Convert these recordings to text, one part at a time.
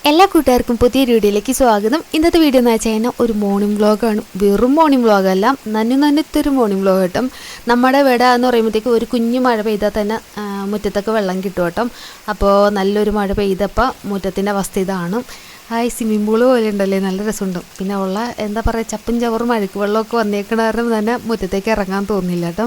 എല്ലാ കൂട്ടുകാർക്കും പുതിയൊരു വീഡിയോയിലേക്ക് സ്വാഗതം. ഇന്നത്തെ വീഡിയോ എന്ന് വെച്ചാൽ ഒരു മോർണിംഗ് വ്ളോഗാണ്. വെറും മോർണിംഗ് വ്ളോഗല്ല, നന്നത്തൊരു മോർണിംഗ് വ്ളോഗ് കേട്ടോ. നമ്മുടെ ഇവിടെ എന്ന് പറയുമ്പോഴത്തേക്ക് ഒരു കുഞ്ഞു മഴ പെയ്താൽ തന്നെ മുറ്റത്തൊക്കെ വെള്ളം കിട്ടും കേട്ടോ. അപ്പോൾ നല്ലൊരു മഴ പെയ്തപ്പോൾ മുറ്റത്തിൻ്റെ അവസ്ഥ ഇതാണ്. സ്വിമ്മിംഗ് പൂള് പോലെ ഉണ്ടല്ലേ, നല്ല രസമുണ്ട്. പിന്നെ ഉള്ള എന്താ പറയുക, ചപ്പും ചവറും അഴുക്ക് വെള്ളമൊക്കെ വന്നേക്കണ കാരണം തന്നെ മുറ്റത്തേക്ക് ഇറങ്ങാൻ തോന്നില്ല കേട്ടോ.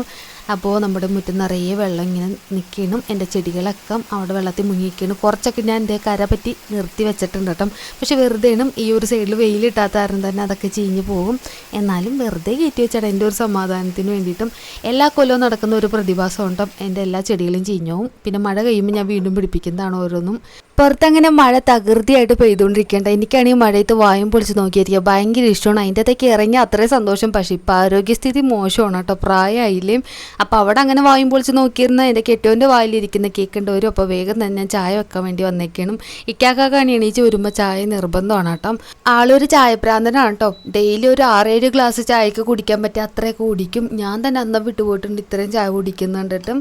അപ്പോൾ നമ്മുടെ മുറ്റം നിറയെ വെള്ളം ഇങ്ങനെ നിൽക്കണം. എൻ്റെ ചെടികളൊക്കെ അവിടെ വെള്ളത്തിൽ മുങ്ങിക്കണം. കുറച്ചൊക്കെ ഞാൻ എൻ്റെ കര പറ്റി നിർത്തി വെച്ചിട്ടുണ്ട് കേട്ടോ. പക്ഷെ വെറുതെയാണ് ഈ ഒരു സൈഡിൽ വെയിലിട്ടാത്ത കാരണം തന്നെ അതൊക്കെ ചീഞ്ഞ് പോകും. എന്നാലും വെറുതെ കയറ്റി വെച്ചാൽ എൻ്റെ ഒരു സമാധാനത്തിന് വേണ്ടിയിട്ടും എല്ലാ കൊല്ലവും നടക്കുന്ന ഒരു പ്രതിഭാസം ഉണ്ടോ, എൻ്റെ എല്ലാ ചെടികളും ചീഞ്ഞു പോകും. പിന്നെ മഴ കഴിയുമ്പോൾ ഞാൻ വീണ്ടും പിടിപ്പിക്കുന്നതാണ് ഓരോന്നും. പുറത്തങ്ങനെ മഴ തകൃതിയായിട്ട് പെയ്തുകൊണ്ടിരിക്കേണ്ട. എനിക്കാണെങ്കിൽ മഴയത്ത് വായും പൊളിച്ച് നോക്കിയിരിക്കുക ഭയങ്കര ഇഷ്ടമാണ്. അതിൻ്റെ അകത്തേക്ക് ഇറങ്ങി അത്രയും സന്തോഷം. പക്ഷേ ഇപ്പോൾ ആരോഗ്യസ്ഥിതി മോശമാണ് കേട്ടോ, പ്രായമായില്ലേ. അപ്പോൾ അവിടെ അങ്ങനെ വായും പൊളിച്ച് നോക്കിയിരുന്ന എൻ്റെ കെട്ടിയോൻ്റെ വായിലിരിക്കുന്ന കേൾക്കേണ്ട വരും. അപ്പോൾ വേഗം തന്നെ ഞാൻ ചായ വെക്കാൻ വേണ്ടി വന്നേക്കണം. ഇക്കാക്കാണ് എണീച്ച് വരുമ്പോൾ ചായ നിർബന്ധമാണ് കേട്ടോ. ആളൊരു ചായപ്രാന്തനാണ് കേട്ടോ. ഡെയിലി ഒരു 6-7 ഗ്ലാസ് ചായക്ക് കുടിക്കാൻ പറ്റുക അത്രയൊക്കെ കുടിക്കും. ഞാൻ തന്നെ അന്ന് വിട്ടുപോയിട്ടുണ്ട് ഇത്രയും ചായ കുടിക്കുന്നുണ്ടിട്ടും.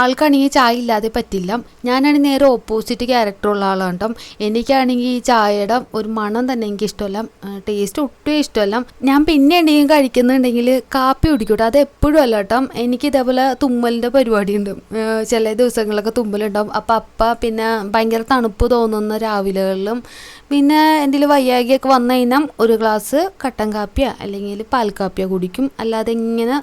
ആൾക്കാണെങ്കിൽ ചായ ഇല്ലാതെ പറ്റില്ല. ഞാനാണെങ്കിൽ നേരെ ഓപ്പോസിറ്റ് ക്യാരക്ടറുള്ള ആളാണ് കേട്ടോ. എനിക്കാണെങ്കിൽ ഈ ചായയുടെ ഒരു മണം തന്നെ എനിക്ക് ഇഷ്ടമല്ല, ടേസ്റ്റ് ഒട്ടും ഇഷ്ടമല്ല. ഞാൻ പിന്നെ എന്തെങ്കിലും കഴിക്കുന്നുണ്ടെങ്കിൽ കാപ്പി കുടിക്കൂട്ടോ, അത് എപ്പോഴും അല്ല കേട്ടോ. എനിക്ക് ഇതേപോലെ തുമ്മലിൻ്റെ പരിപാടിയുണ്ട്. ചില ദിവസങ്ങളിലൊക്കെ തുമ്മലുണ്ടാവും. അപ്പം പിന്നെ ഭയങ്കര തണുപ്പ് തോന്നുന്ന രാവിലെകളിലും പിന്നെ എന്തെങ്കിലും വയ്യാകിയൊക്കെ വന്നു കഴിഞ്ഞാൽ ഒരു ഗ്ലാസ് കട്ടൻ കാപ്പിയോ അല്ലെങ്കിൽ പാൽ കാപ്പിയോ കുടിക്കും. അല്ലാതെ ഇങ്ങനെ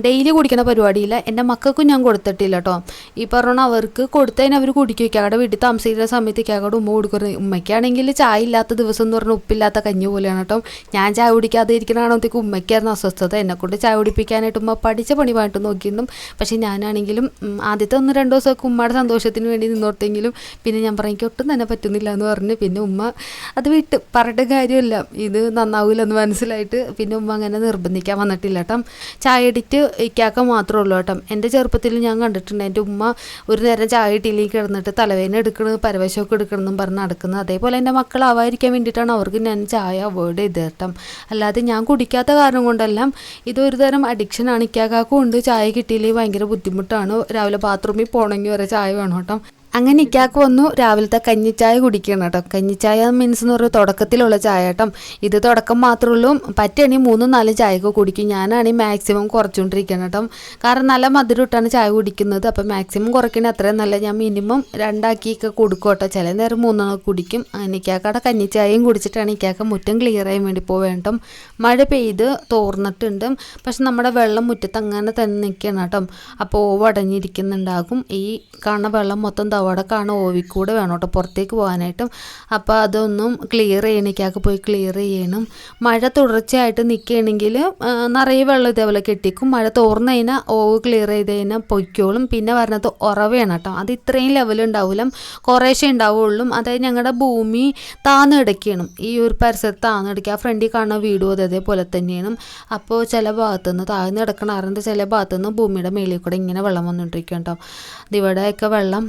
ഡെയിലി കുടിക്കണ പരിപാടിയില്ല. എൻ്റെ മക്കൾക്കും ഞാൻ കൊടുത്തിട്ടില്ല കേട്ടോ. ഈ പറഞ്ഞ അവർക്ക് കൊടുത്തതിന് അവർ കുടിക്കും. ഇക്കാടെ വീട്ടിൽ താമസിക്കുന്ന സമയത്ത് ഇക്കാടെ ഉമ്മ കൊടുക്കുന്നത്. ഉമ്മയ്ക്കാണെങ്കിൽ ചായ ഇല്ലാത്ത ദിവസം എന്ന് പറഞ്ഞാൽ ഉപ്പില്ലാത്ത കഞ്ഞി പോലെയാണ് കേട്ടോ. ഞാൻ ചായ കുടിക്കാതെ ഇരിക്കണാണോത്തേക്ക് ഉമ്മയ്ക്കായിരുന്നു അസ്വസ്ഥത. എന്നെക്കൊണ്ട് ചായ കുടിപ്പിക്കാനായിട്ട് ഉമ്മ പഠിച്ച പണിവായിട്ട് നോക്കിയിട്ടും. പക്ഷേ ഞാനാണെങ്കിലും ആദ്യത്തെ 1-2 ദിവസമൊക്കെ ഉമ്മയുടെ സന്തോഷത്തിന് വേണ്ടി നിന്നോർത്തെങ്കിലും പിന്നെ ഞാൻ പറയും എനിക്ക് ഒട്ടും തന്നെ പറ്റുന്നില്ല എന്ന് പറഞ്ഞ് പിന്നെ ഉമ്മ അത് വിട്ട് പറഞ്ഞിട്ട് കാര്യമില്ല, ഇത് നന്നാവില്ലെന്ന് മനസ്സിലായിട്ട് പിന്നെ ഉമ്മ അങ്ങനെ നിർബന്ധിക്കാൻ വന്നിട്ടില്ല കേട്ടോ. ചായ ഇടിറ്റ് ഇക്കാക്ക മാത്രമേ ഉള്ളൂ കേട്ടോ. എൻ്റെ ചെറുപ്പത്തിൽ ഞാൻ കണ്ടിട്ടുണ്ട് എൻ്റെ ഉമ്മ ഒരു നേരം ചായ ഇട്ടിലേക്ക് കിടന്നിട്ട് തലവേദന എടുക്കണം പരവശമൊക്കെ എടുക്കണമെന്നും പറഞ്ഞ് നടക്കുന്നത്. അതേപോലെ എൻ്റെ മക്കളാവാതിരിക്കാൻ വേണ്ടിയിട്ടാണ് അവർക്ക് ഞാൻ ചായ അവോയ്ഡ് ചെയ്ത് കേട്ടോ. അല്ലാതെ ഞാൻ കുടിക്കാത്ത കാരണം കൊണ്ടെല്ലാം ഇതൊരു തരം അഡിക്ഷനാണ്. ഇക്കാക്കും ഉണ്ട്, ചായ കിട്ടിയില്ലെങ്കിൽ ഭയങ്കര ബുദ്ധിമുട്ടാണ്. രാവിലെ ബാത്റൂമിൽ പോകണമെങ്കിൽ വരെ ചായ വേണം കേട്ടോ. അങ്ങനെ ഇക്കാക്ക് വന്നു രാവിലത്തെ കഞ്ഞിച്ചായ കുടിക്കണം കേട്ടോ. കഞ്ഞിച്ചായ മീൻസ് എന്ന് പറയുന്നത് തുടക്കത്തിലുള്ള ചായ കേട്ടോ. ഇത് തുടക്കം മാത്രമേ ഉള്ളൂ. പറ്റുകയാണെങ്കിൽ 3-4 ചായയൊക്കെ കുടിക്കും. ഞാനാണെങ്കിൽ മാക്സിമം കുറച്ചുകൊണ്ടിരിക്കണം കേട്ടോ. കാരണം നല്ല മധുരം ഇട്ടാണ് ചായ കുടിക്കുന്നത്. അപ്പോൾ മാക്സിമം കുറയ്ക്കണേ അത്രയും നല്ല. ഞാൻ മിനിമം 2 ആക്കിയൊക്കെ കൊടുക്കും കേട്ടോ. ചില നേരം 3 കുടിക്കും. അങ്ങനെ ഇക്കാക്കയുടെ കഞ്ഞിച്ചായയും കുടിച്ചിട്ടാണ് ഇക്കാക്ക മുറ്റം ക്ലിയർ ചെയ്യാൻ വേണ്ടി പോവേണ്ട. മഴ പെയ്ത് തോർന്നിട്ടുണ്ട്. പക്ഷെ നമ്മുടെ വെള്ളം മുറ്റത്ത് അങ്ങനെ തന്നെ നിൽക്കണം കേട്ടോ. അപ്പോൾ ഓവടഞ്ഞിരിക്കുന്നുണ്ടാകും. ഈ കാണുന്ന വെള്ളം മൊത്തം അവിടെ കാണും ഓവിക്കൂടെ വേണം കേട്ടോ പുറത്തേക്ക് പോകാനായിട്ടും. അപ്പോൾ അതൊന്നും ക്ലിയർ ചെയ്യണേക്കൊക്കെ പോയി ക്ലിയർ ചെയ്യണം. മഴ തുടർച്ചയായിട്ട് നിൽക്കുകയാണെങ്കിൽ നിറയെ വെള്ളം ഇതേപോലെ കെട്ടിക്കും. മഴ തോർന്നു കഴിഞ്ഞാൽ ഓവ് ക്ലിയർ ചെയ്ത് കഴിഞ്ഞാൽ പൊയ്ക്കോളും. പിന്നെ പറഞ്ഞത് ഉറവയാണ് കേട്ടോ. അത് ഇത്രയും ലെവലുണ്ടാവില്ല, കുറേശ്ശേ ഉണ്ടാവുള്ളൂ. അതായത് ഞങ്ങളുടെ ഭൂമി താന്ന് കിടക്കണം. ഈ ഒരു പരിസരത്ത് താന്ന് കിടക്കുക. ആ ഫ്രണ്ടിൽ കാണുന്ന വീടും അതേപോലെ തന്നെയാണ്. അപ്പോൾ ചില ഭാഗത്തുനിന്ന് താഴ്ന്ന് കിടക്കണ അറിഞ്ഞത് ചില ഭാഗത്തുനിന്ന് ഭൂമിയുടെ മേളിൽ കൂടെ ഇങ്ങനെ വെള്ളം വന്നുകൊണ്ടിരിക്കും കേട്ടോ. ഇവിടെയൊക്കെ വെള്ളം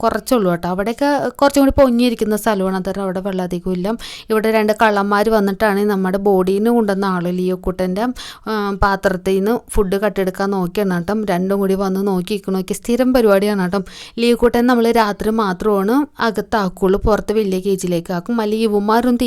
കുറച്ചുള്ളൂ കേട്ടോ. അവിടെയൊക്കെ കുറച്ചും കൂടി പൊങ്ങിയിരിക്കുന്ന സ്ഥലമാണ്. അന്നേരം അവിടെ വെള്ളം അധികം ഇല്ല. ഇവിടെ 2 കള്ളന്മാർ വന്നിട്ടാണ് നമ്മുടെ ബോഡീന്ന് കൊണ്ടുവന്ന ആൾ ലിയോക്കുട്ടൻ്റെ പാത്രത്തിൽ നിന്ന് ഫുഡ് കട്ടെടുക്കാൻ നോക്കിയാണ് കേട്ടോ. 2 കൂടി വന്ന് നോക്കി സ്ഥിരം പരിപാടിയാണ് കേട്ടോ. ലിയോക്കുട്ടൻ നമ്മൾ രാത്രി മാത്രമാണ് അകത്താക്കുള്ളൂ, പുറത്ത് വലിയ കേജിലേക്ക് ആക്കും. അല്ലെങ്കിൽ ഇവന്മാരും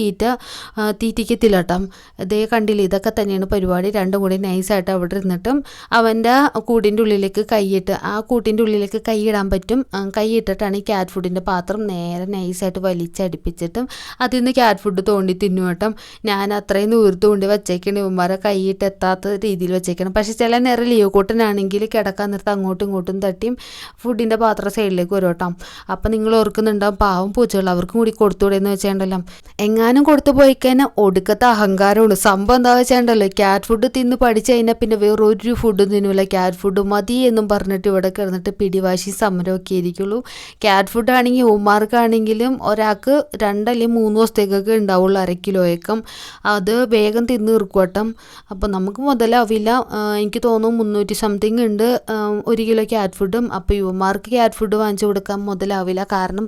തീറ്റിക്കത്തില്ല കേട്ടോ. ഇതേ കണ്ടില്ല, ഇതൊക്കെ തന്നെയാണ് പരിപാടി. 2 കൂടി നൈസായിട്ട് അവിടെ ഇരുന്നിട്ടും അവൻ്റെ കൂടിൻ്റെ ഉള്ളിലേക്ക് കൈയിട്ട് ആ കൂട്ടിൻ്റെ ഉള്ളിലേക്ക് കൈയിടാൻ പറ്റും. കൈയിട്ടിട്ടാണ് ഈ ക്യാറ്റ് ഫുഡിൻ്റെ പാത്രം നേരെ നൈസായിട്ട് വലിച്ചടിപ്പിച്ചിട്ടും അതിൽ നിന്ന് ക്യാറ്റ് ഫുഡ് തോണ്ടി തിന്നു കേട്ടോ. ഞാൻ അത്രയും ദൂരത്ത് കൊണ്ട് വെച്ചേക്കണം. ഇവന്മാരെ കൈയിട്ട് എത്താത്ത രീതിയിൽ വെച്ചേക്കണം. പക്ഷേ ചില നേരം ലിയോക്കൂട്ടനാണെങ്കിൽ കിടക്കാൻ നിർത്ത് അങ്ങോട്ടും ഇങ്ങോട്ടും തട്ടിയും ഫുഡിൻ്റെ പാത്രം സൈഡിലേക്ക് വരും കേട്ടോ. അപ്പം നിങ്ങൾ ഓർക്കുന്നുണ്ടാവും പാവം പൂച്ചകൾ അവർക്കും കൂടി കൊടുത്തുകൂടെയെന്ന് വെച്ചേണ്ടല്ലോ. എങ്ങാനും കൊടുത്തു പോയിക്കഴിഞ്ഞാൽ ഒടുക്കത്തെ അഹങ്കാരമാണ്. സംഭവം എന്താ വെച്ചേണ്ടല്ലോ, ക്യാറ്റ് ഫുഡ് തിന്ന് പഠിച്ചു കഴിഞ്ഞാൽ പിന്നെ വേറൊരു ഫുഡും തിന്നില്ല. ക്യാറ്റ് ഫുഡ് മതി എന്നും പറഞ്ഞിട്ട് ഇവിടെ കിടന്നിട്ട് പിടിവാശി സമരമൊക്കെ ആയിരിക്കുള്ളൂ. ക്യാറ്റ് ഫുഡ് ആണെങ്കിൽ ഉമ്മാർക്കാണെങ്കിലും ഒരാൾക്ക് 2 അല്ലെങ്കിൽ 3 ദിവസത്തേക്കൊക്കെ ഉണ്ടാവുള്ളൂ 1/2 കിലോയൊക്കെ. അത് വേഗം തിന്ന് തീർക്കുവട്ടം. അപ്പോൾ നമുക്ക് മുതലാവില്ല. എനിക്ക് തോന്നുന്നു 300 സംതിങ് ഉണ്ട് 1 കിലോ ക്യാറ്റ് ഫുഡും. അപ്പോൾ യുവമാർക്ക് ക്യാറ്റ് ഫുഡ് വാങ്ങിച്ചു കൊടുക്കാൻ മുതലാവില്ല. കാരണം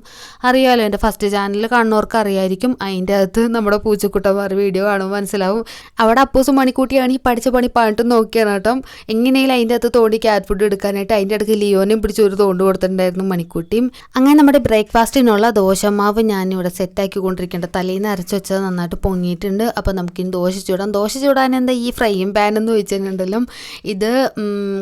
അറിയാമല്ലോ, എൻ്റെ ഫസ്റ്റ് ചാനൽ കാണുന്നവർക്ക് അറിയായിരിക്കും. അതിൻ്റെ അകത്ത് നമ്മുടെ പൂച്ചക്കുട്ടന്മാർ വീഡിയോ കാണുമ്പോൾ മനസ്സിലാവും. അവിടെ അപ്പൂസും മണിക്കൂട്ടിയാണെങ്കിൽ പഠിച്ച പണി പാട്ട് നോക്കിയാണ് കേട്ടോ. എങ്ങനെയെങ്കിലും അതിൻ്റെ അകത്ത് തോണ്ടി ക്യാറ്റ് ഫുഡ് എടുക്കാനായിട്ട് അതിൻ്റെ ഇടയ്ക്ക് ലിയോനെയും പിടിച്ച് ഒരു തോണ്ട് കൊടുത്തിട്ടുണ്ടായിരുന്നു മണിക്കൂട്ടി. മണിക്കുട്ടിയും. അങ്ങനെ നമ്മുടെ ബ്രേക്ക്ഫാസ്റ്റിനുള്ള ദോശമാവ് ഞാനിവിടെ സെറ്റാക്കി കൊണ്ടിരിക്കേണ്ട. തലേന്ന് അരച്ച് വെച്ചത് നന്നായിട്ട് പൊങ്ങിയിട്ടുണ്ട്. അപ്പോൾ നമുക്കിനി ദോശ ചൂടാം. ദോശ ചൂടാൻ എന്താ ഈ ഫ്രൈയും പാൻ എന്ന് വെച്ചിട്ടുണ്ടല്ലോ, ഇത്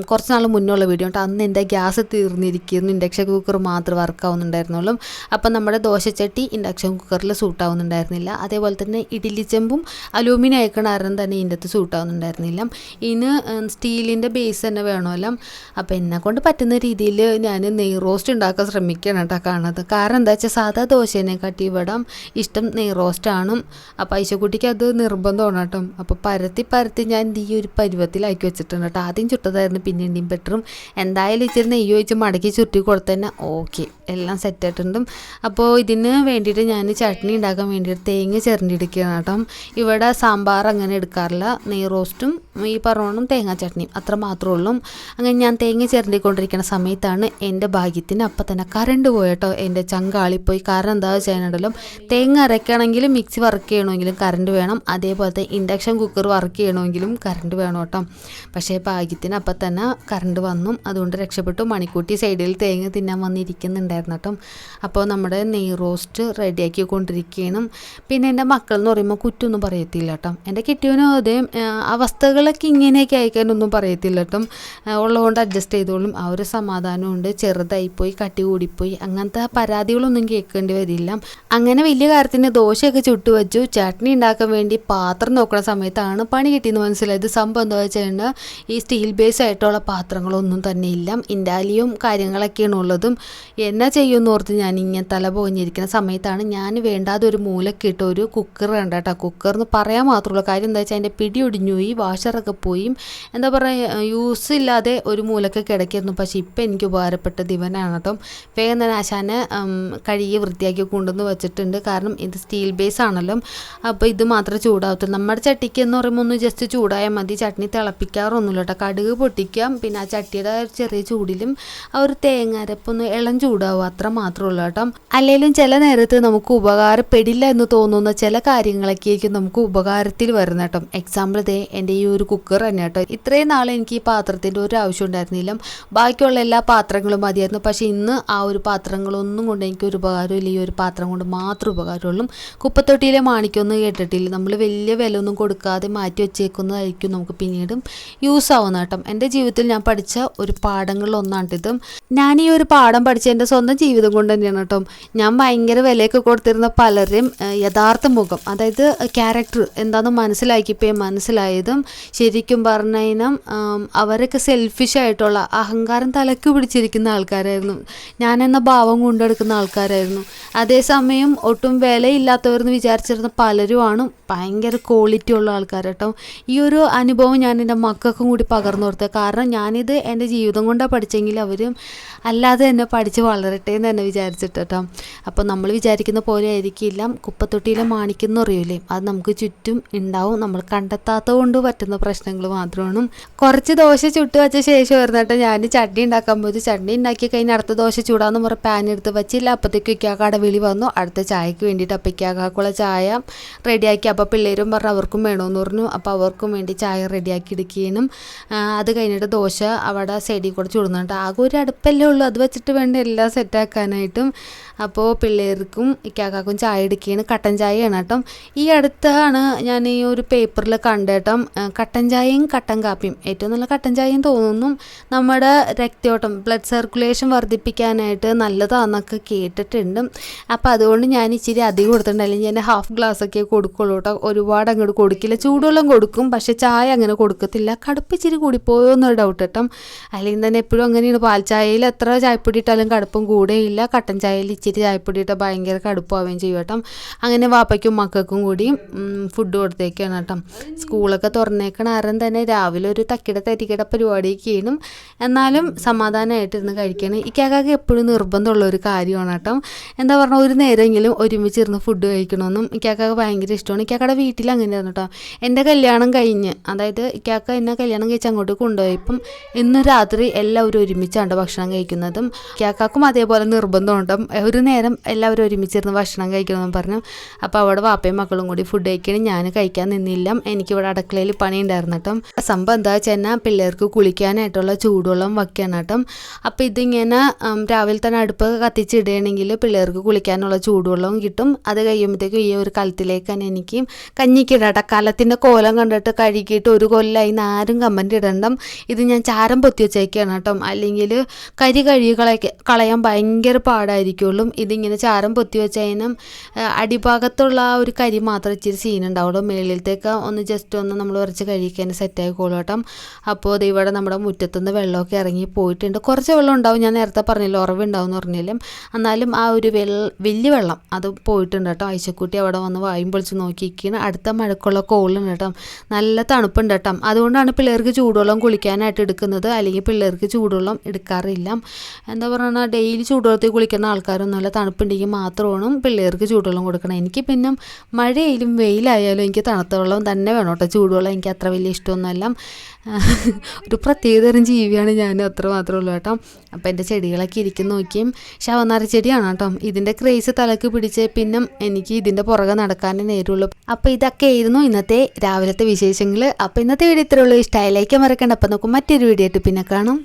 കുറച്ച് നാൾ മുന്നുള്ള വീഡിയോ ഉണ്ട്. അന്ന് എൻ്റെ ഗ്യാസ് തീർന്നിരിക്കുന്നു, ഇൻഡക്ഷൻ കുക്കർ മാത്രം വർക്കാവുന്നുണ്ടായിരുന്നുള്ളൂ. അപ്പം നമ്മുടെ ദോശച്ചട്ടി ഇൻഡക്ഷൻ കുക്കറിൽ സൂട്ടാവുന്നുണ്ടായിരുന്നില്ല. അതേപോലെ തന്നെ ഇഡ്ഡലി ചെമ്പും അലൂമിനിയം അയക്കണ ആരും തന്നെ ഇതിൻ്റെ അകത്ത് സൂട്ടാവുന്നുണ്ടായിരുന്നില്ല. ഇതിന് സ്റ്റീലിൻ്റെ ബേസ് തന്നെ വേണമല്ലോ. അപ്പോൾ എന്നെ കൊണ്ട് പറ്റുന്ന രീതിയിൽ ഞാൻ നെയ് റോസ്റ്റ് ഉണ്ടാക്കാൻ ശ്രമിക്കണം കേട്ടോ കാണുന്നത്. കാരണം എന്താ വെച്ചാൽ സാധാ ദോശേനെക്കാട്ടി ഇവിടെ ഇഷ്ടം നെയ് റോസ്റ്റാണ്. അപ്പോൾ ഐശക്കുട്ടിക്ക് അത് നിർബന്ധമാണ് കേട്ടോ. അപ്പോൾ പരത്തി ഞാൻ ഈ ഒരു പരുവത്തിലാക്കി വെച്ചിട്ടുണ്ട് കേട്ടോ. ആദ്യം ചുട്ടതായിരുന്നു പിന്നെയും ബെറ്ററും. എന്തായാലും ഇച്ചിരി നെയ്യ് ഒഴിച്ച് മടക്കി ചുരുട്ടി കൊടുത്ത് തന്നെ ഓക്കെ, എല്ലാം സെറ്റായിട്ടുണ്ട്. അപ്പോൾ ഇതിന് വേണ്ടിയിട്ട് ഞാൻ ചട്നി ഉണ്ടാക്കാൻ വേണ്ടിയിട്ട് തേങ്ങ ചിരണ്ടിയെടുക്കുകയാണ് കേട്ടോ. ഇവിടെ സാമ്പാർ അങ്ങനെ എടുക്കാറില്ല, നെയ് റോസ്റ്റും ഈ പറഞ്ഞോണം തേങ്ങാ ചട്നിയും അത്ര മാത്രമേ ഉള്ളൂ. അങ്ങനെ ഞാൻ തേങ്ങ ചിരണ്ടിക്കൊണ്ടിരിക്കുന്ന സമയത്താണ് എൻ്റെ ഭാഗ്യത്തിന് അപ്പം തന്നെ കറണ്ട് പോയിട്ടോ. എൻ്റെ ചങ്കാളിപ്പോയി. കാരണം എന്താ ചെയ്യാനുണ്ടല്ലോ, തേങ്ങ അരയ്ക്കണമെങ്കിലും മിക്സി വർക്ക് ചെയ്യണമെങ്കിലും കറണ്ട് വേണം. അതേപോലത്തെ ഇൻഡക്ഷൻ കുക്കർ വർക്ക് ചെയ്യണമെങ്കിലും കറണ്ട് വേണം കേട്ടോ. പക്ഷേ ഭാഗ്യത്തിന് അപ്പം തന്നെ കറണ്ട് വന്നു, അതുകൊണ്ട് രക്ഷപ്പെട്ടു. മണിക്കൂട്ടി സൈഡിൽ തേങ്ങ തിന്നാൻ വന്നിരിക്കുന്നുണ്ടായിരുന്നു കേട്ടോ. അപ്പോൾ നമ്മുടെ നെയ് റോസ്റ്റ് റെഡിയാക്കി കൊണ്ടിരിക്കുകയാണ്. പിന്നെ എൻ്റെ മക്കൾ എന്ന് പറയുമ്പോൾ കുറ്റൊന്നും പറയത്തില്ല കേട്ടോ. എൻ്റെ കിട്ടിയവനും അതേ അവസ്ഥകളൊക്കെ ഇങ്ങനെയൊക്കെ അയക്കാനൊന്നും പറയത്തില്ല കേട്ടോ. ഉള്ളതുകൊണ്ട് അഡ്ജസ്റ്റ് ചെയ്തോളും. ആ ഒരു സമാധാനമുണ്ട്. ചെറുതായിപ്പോയി, കട്ടി കൂടിപ്പോയി, അങ്ങനത്തെ പരാതികളൊന്നും കേൾക്കേണ്ടി വരില്ല. അങ്ങനെ വലിയ കാര്യത്തിന് ദോശയൊക്കെ ചുട്ടു വെച്ചു. ചട്നി ഉണ്ടാക്കാൻ വേണ്ടി പാത്രം നോക്കുന്ന സമയത്താണ് പണി കിട്ടിയെന്ന് മനസ്സിലായത്. സംഭവം എന്താ വെച്ചാൽ ഈ സ്റ്റീൽ ബേസ് ആയിട്ടുള്ള പാത്രങ്ങളൊന്നും തന്നെ ഇല്ല, ഇൻഡാലിയും കാര്യങ്ങളൊക്കെയാണ് ഉള്ളതും. എന്നാ ചെയ്യുമെന്ന് ഓർത്ത് ഞാൻ ഇങ്ങനെ തല പോഞ്ഞിരിക്കുന്ന സമയത്താണ് ഞാൻ വേണ്ടാതെ ഒരു മൂലക്ക് ഇട്ട ഒരു കുക്കർ കണ്ട കേട്ടോ. കുക്കർ എന്ന് പറയാൻ മാത്രമുള്ള കാര്യം എന്താ വെച്ചാൽ അതിൻ്റെ പിടി ഒടിഞ്ഞു പോയി, വാഷറൊക്കെ പോയി, എന്താ പറയുക, യൂസ് ഇല്ലാതെ ഒരു മൂലക്ക് കിടക്കായിരുന്നു. പക്ഷേ ഇപ്പം എനിക്ക് ഉപകാരപ്പെട്ടത് ഇവനാണ് കേട്ടോ. വേഗം തന്നെ ആശാനെ കഴുകി വൃത്തിയാക്കി കൊണ്ടുവന്ന് വെച്ചിട്ടുണ്ട്. കാരണം ഇത് സ്റ്റീൽ ബേസ് ആണല്ലോ, അപ്പോൾ ഇത് മാത്രമേ ചൂടാവത്തുള്ളൂ. നമ്മുടെ ചട്ടിക്ക് എന്ന് പറയുമ്പോൾ ഒന്ന് ജസ്റ്റ് ചൂടായാൽ മതി. ചട്നി തിളപ്പിക്കാറൊന്നുമില്ല കേട്ടോ. കടുക് പൊട്ടിക്കാം, പിന്നെ ആ ചട്ടിയുടെ ചെറിയ ചൂടിലും ആ ഒരു തേങ്ങാരപ്പൊന്ന് ഇളം ചൂടാവും, അത്ര മാത്രമേ ഉള്ളൂ കേട്ടോ. അല്ലെങ്കിലും ചില നേരത്ത് നമുക്ക് ഉപകാരപ്പെടില്ല എന്ന് തോന്നുന്ന ചില കാര്യങ്ങളൊക്കെയായിരിക്കും നമുക്ക് ഉപകാരത്തിൽ വരുന്ന കേട്ടോ. എക്സാമ്പിൾ ഇതേ എൻ്റെ ഈ ഒരു കുക്കർ തന്നെ കേട്ടോ. ഇത്രയും നാളെ എനിക്ക് ഈ പാത്രത്തിൻ്റെ ഒരു ആവശ്യം ഉണ്ടായിരുന്നില്ല, ബാക്കിയുള്ള എല്ലാ പാത്രങ്ങളും മതിയായിരുന്നു. പക്ഷേ ഇന്ന് ആ ഒരു പാത്രങ്ങളൊന്നും കൊണ്ട് എനിക്കൊരു ഉപകാരമില്ല, ഈ ഒരു പാത്രം കൊണ്ട് മാത്രം ഉപകാരമുള്ളൂ. കുപ്പത്തൊട്ടിയിലെ മാണിക്കൊന്നും കേട്ടിട്ടില്ല, നമ്മൾ വലിയ വില ഒന്നും കൊടുക്കാതെ മാറ്റി വെച്ചേക്കുന്നതായിരിക്കും നമുക്ക് പിന്നീടും യൂസ് ആവുന്ന കേട്ടോ. എൻ്റെ ജീവിതത്തിൽ ഞാൻ പഠിച്ച ഒരു പാഠങ്ങളിലൊന്നാണിത്. ഞാൻ ഈ ഒരു പാഠം പഠിച്ച എൻ്റെ സ്വന്തം ജീവിതം കൊണ്ട് തന്നെയാണ് കേട്ടോ. ഞാൻ ഭയങ്കര വിലയൊക്കെ കൊടുത്തിരുന്ന പലരും യഥാർത്ഥ മുഖം, അതായത് ക്യാരക്ടർ എന്താണെന്ന് മനസ്സിലാക്കിയപ്പോൾ മനസ്സിലായതും ശരിക്കും പറഞ്ഞു കഴിഞ്ഞാൽ അവരൊക്കെ സെൽഫിഷായിട്ടുള്ള അഹങ്കാരം തലക്ക് പിടിച്ചിരിക്കുന്ന ആൾക്കാരായിരുന്നു. ഞാനെന്ന ഭാവം കൊണ്ടെടുക്കുന്ന ആൾക്കാരായിരുന്നു. അതേസമയം ഒട്ടും വിലയില്ലാത്തവരെന്ന് വിചാരിച്ചിരുന്ന പലരുമാണ് ഭയങ്കര ക്വാളിറ്റി ഉള്ള ആൾക്കാർ കേട്ടോ. ഈ ഒരു അനുഭവം ഞാൻ എൻ്റെ മക്കൾക്കും കൂടി പകർന്നു കൊടുത്തത്. കാരണം ഞാനിത് എൻ്റെ ജീവിതം കൊണ്ടാണ് പഠിച്ചെങ്കിൽ അവരും അല്ലാതെ തന്നെ പഠിച്ച് വളരട്ടെ എന്ന് തന്നെ വിചാരിച്ചിട്ട് കേട്ടോ. അപ്പോൾ നമ്മൾ വിചാരിക്കുന്ന പോലെ ആയിരിക്കില്ല കുപ്പത്തൊട്ടിയിലെ മാണിക്കെന്ന് അറിയില്ലേ, അത് നമുക്ക് ചുറ്റും ഉണ്ടാവും. നമ്മൾ കണ്ടെത്താത്തത് കൊണ്ട് പറ്റുന്ന പ്രശ്നങ്ങൾ മാത്രമാണ്. കുറച്ച് ദോശ ചുട്ട് വെച്ച ശേഷം വരുന്നിട്ട് ഞാൻ ചട്നി ഉണ്ടാക്കാൻ പോയി. ചട്നി ഉണ്ടാക്കി കഴിഞ്ഞ് അടുത്ത ദോശ ചൂടാന്ന് പറഞ്ഞ പാൻ എടുത്ത് വെച്ചില്ല. അപ്പോഴത്തേക്ക് ഇക്കാക്കയുടെ വിളി വന്നു അടുത്ത ചായക്ക് വേണ്ടിയിട്ട്. അപ്പോൾ ഇക്കാക്കുള്ള ചായ റെഡിയാക്കി. അപ്പോൾ പിള്ളേരും പറഞ്ഞു അവർക്കും വേണമെന്ന് പറഞ്ഞു. അപ്പോൾ അവർക്കും വേണ്ടി ചായ റെഡിയാക്കി എടുക്കുകയും അത് കഴിഞ്ഞിട്ട് ദോശ അവിടെ സൈഡിൽ കൂടെ ചുടുന്നുണ്ട്. ആകെ ഒരു അടുപ്പല്ലേ ഉള്ളൂ, അത് വെച്ചിട്ട് വേണ്ട എല്ലാം സെറ്റാക്കാനായിട്ടും. അപ്പോൾ പിള്ളേർക്കും ഇക്കാക്കും ചായ എടുക്കുകയാണ്. കട്ടൻ ചായയാണ് കേട്ടോ. ഈ അടുത്താണ് ഞാൻ ഈ ഒരു പേപ്പറിൽ കണ്ടേട്ടോ, കട്ടൻ ചായയും കട്ടൻ കാപ്പിയും ഏറ്റവും നല്ല കട്ടൻ ചായയും തോന്നുന്നു നമ്മുടെ രക്തയോട്ടം ബ്ലഡ് സർക്കുലേഷൻ വർദ്ധിപ്പിക്കാനായിട്ട് നല്ലതാണെന്നൊക്കെ കേട്ടിട്ടുണ്ട്. അപ്പോൾ അതുകൊണ്ട് ഞാൻ ഇച്ചിരി അധികം കൊടുത്തിട്ടുണ്ട്. അല്ലെങ്കിൽ ഞാൻ ഹാഫ് ഗ്ലാസ്സൊക്കെ കൊടുക്കുള്ളൂ കേട്ടോ, ഒരുപാട് അങ്ങോട്ട് കൊടുക്കില്ല. ചൂടുവെള്ളം കൊടുക്കും, പക്ഷേ ചായ അങ്ങനെ കൊടുക്കത്തില്ല. കടുപ്പ് ഇച്ചിരി കൂടിപ്പോയോ എന്നൊരു ഡൗട്ട് കേട്ടോ. അല്ലെങ്കിൽ തന്നെ എപ്പോഴും അങ്ങനെയാണ്, പാൽ ചായയിൽ എത്ര ചായപ്പൊടി ഇട്ടാലും കടുപ്പം കൂടെയില്ല. കട്ടൻ ചായയിൽ ഇച്ചിരി ചായപ്പൊടി ഇട്ടാൽ ഭയങ്കര കടുപ്പാവുകയും ചെയ്യും കേട്ടോ. അങ്ങനെ വാപ്പയ്ക്കും മക്കൾക്കും കൂടി ഫുഡ് കൊടുത്തേക്കാണ് കേട്ടോ. സ്കൂളൊക്കെ തുറന്നേക്കണ ആരും തന്നെ രാവിലെ ഒരു തക്കിട തരികിട പരിപാടിയൊക്കെ ചെയ്യണം, എന്നാലും സമാധാനമായിട്ടിരുന്ന് കഴിക്കണം. ഇക്കാക്ക് എപ്പോഴും നിർബന്ധമുള്ള ഒരു കാര്യമാണ് കേട്ടോ. എന്താ പറഞ്ഞാൽ ഒരു നേരമെങ്കിലും ഒരുമിച്ചിരുന്ന് ഫുഡ് കഴിക്കണമെന്നും ഇക്കാക്ക് ഭയങ്കര ഇഷ്ടമാണ്. ഇക്കാക്കയുടെ വീട്ടിൽ അങ്ങനെയായിരുന്നു കേട്ടോ. എൻ്റെ കല്യാണം കഴിഞ്ഞ്, അതായത് ഇക്കാക്ക എന്നെ കല്യാണം കഴിച്ച് അങ്ങോട്ട് കൊണ്ടുപോയപ്പം ഇന്ന് രാത്രി എല്ലാവരും ഒരുമിച്ചാണ് ഭക്ഷണം കഴിക്കുന്നതും. ഇക്കാക്കും അതേപോലെ നിർബന്ധമുണ്ട്, ഒരു നേരം എല്ലാവരും ഒരുമിച്ചിരുന്ന് ഭക്ഷണം കഴിക്കണമെന്ന് പറഞ്ഞു. അപ്പോൾ അവിടെ വാപ്പയും മക്കളും കൂടി ഫുഡ് കഴിക്കണം. ഞാൻ കഴിക്കാൻ നിന്നില്ല, എനിക്കിവിടെ അടുക്കളയിൽ പണി ഉണ്ടായിരുന്നു കേട്ടോ. സംഭവം എന്താ വെച്ചാൽ പിള്ളേർക്ക് കുളിക്കാനായിട്ടുള്ള ചൂടുവെള്ളം വയ്ക്കണം കേട്ടോ. അപ്പോൾ ഇതിങ്ങനെ രാവിലെ രാവിലെ തന്നെ അടുപ്പ് കത്തിച്ചിടുകയാണെങ്കിൽ പിള്ളേർക്ക് കുളിക്കാനുള്ള ചൂടുവെള്ളവും കിട്ടും. അത് കഴിയുമ്പോഴത്തേക്കും ഈ ഒരു കലത്തിലേക്ക് തന്നെ എനിക്ക് കഞ്ഞിക്കിടട്ടെ. കലത്തിൻ്റെ കോലം കണ്ടിട്ട് കഴുകിയിട്ട് ഒരു കൊല്ലമായി ആരും കമൻറ്റ് ഇടണ്ട. ഇത് ഞാൻ ചാരം പൊത്തി വെച്ചേക്കാണ് കേട്ടോ. അല്ലെങ്കിൽ കരി കഴുകി കളയാൻ ഭയങ്കര പാടായിരിക്കുള്ളൂ. ഇതിങ്ങനെ ചാരം പൊത്തി വെച്ചതിനും അടിഭാഗത്തുള്ള ആ ഒരു കരി മാത്രം ഇച്ചിരി സീനുണ്ടാവുള്ളൂ. മേളിലത്തേക്ക് ഒന്ന് ജസ്റ്റ് ഒന്ന് നമ്മൾ ഉരച്ച് കഴിക്കാൻ സെറ്റായിക്കോളൂ കേട്ടോ. അപ്പോൾ ഇത് ഇവിടെ നമ്മുടെ മുറ്റത്തുനിന്ന് വെള്ളമൊക്കെ ഇറങ്ങി പോയിട്ടുണ്ട്. കുറച്ച് വെള്ളം ഉണ്ടാവും, ഞാൻ നേരത്തെ പറഞ്ഞില്ല ഉറവുണ്ടാവും എന്ന് പറഞ്ഞില്ലേ. എന്നാലും ആ ഒരു വലിയ വെള്ളം അത് പോയിട്ടുണ്ട് കേട്ടോ. ആയിഷക്കുട്ടി അവിടെ വന്ന് വായും പൊളിച്ച് നോക്കിയിരിക്കുകയാണ്. അടുത്ത മഴക്കുള്ള കോളുണ്ട് കേട്ടോ. നല്ല തണുപ്പുണ്ട് കേട്ടോ. അതുകൊണ്ടാണ് പിള്ളേർക്ക് ചൂടുവെള്ളം കുളിക്കാനായിട്ട് എടുക്കുന്നത്. അല്ലെങ്കിൽ പിള്ളേർക്ക് ചൂടുവെള്ളം എടുക്കാറില്ല. എന്താ പറയുക, ഡെയിലി ചൂടുവെള്ളത്തിൽ കുളിക്കുന്ന ആൾക്കാരൊന്നുമല്ല. തണുപ്പുണ്ടെങ്കിൽ മാത്രമാണ് പിള്ളേർക്ക് ചൂടുവെള്ളം കൊടുക്കണം. എനിക്ക് പിന്നെ മഴയായാലും വെയിലായാലും എനിക്ക് തണുത്ത വെള്ളം തന്നെ വേണം കേട്ടോ. ചൂടുവെള്ളം എനിക്ക് അത്ര വലിയ ഇഷ്ടമൊന്നുമല്ല. ഒരു പ്രത്യേകതരം ജീവിയാണ് ഞാൻ, അത്ര മാത്രമേ ഉള്ളൂ കേട്ടോ. അപ്പോൾ എൻ്റെ ചെടികളൊക്കെ ഇരിക്കുന്ന നോക്കിയും ശവനാര ചെടിയാണ് കേട്ടോ. ഇതിൻ്റെ ക്രേസ് തലക്ക് പിടിച്ച് പിന്നെ എനിക്ക് ഇതിൻ്റെ പുറകെ നടക്കാനേ നേരുള്ളൂ. അപ്പോൾ ഇതൊക്കെ ആയിരുന്നു ഇന്നത്തെ രാവിലത്തെ വിശേഷങ്ങൾ. അപ്പോൾ ഇന്നത്തെ വീഡിയോ ഇത്രയേ ഉള്ളൂ. ഇഷ്ടമായി ലൈക്ക് മറക്കണ്ട. അപ്പോൾ നമുക്ക് മറ്റൊരു വീഡിയോ ആയിട്ട് പിന്നെ കാണാം.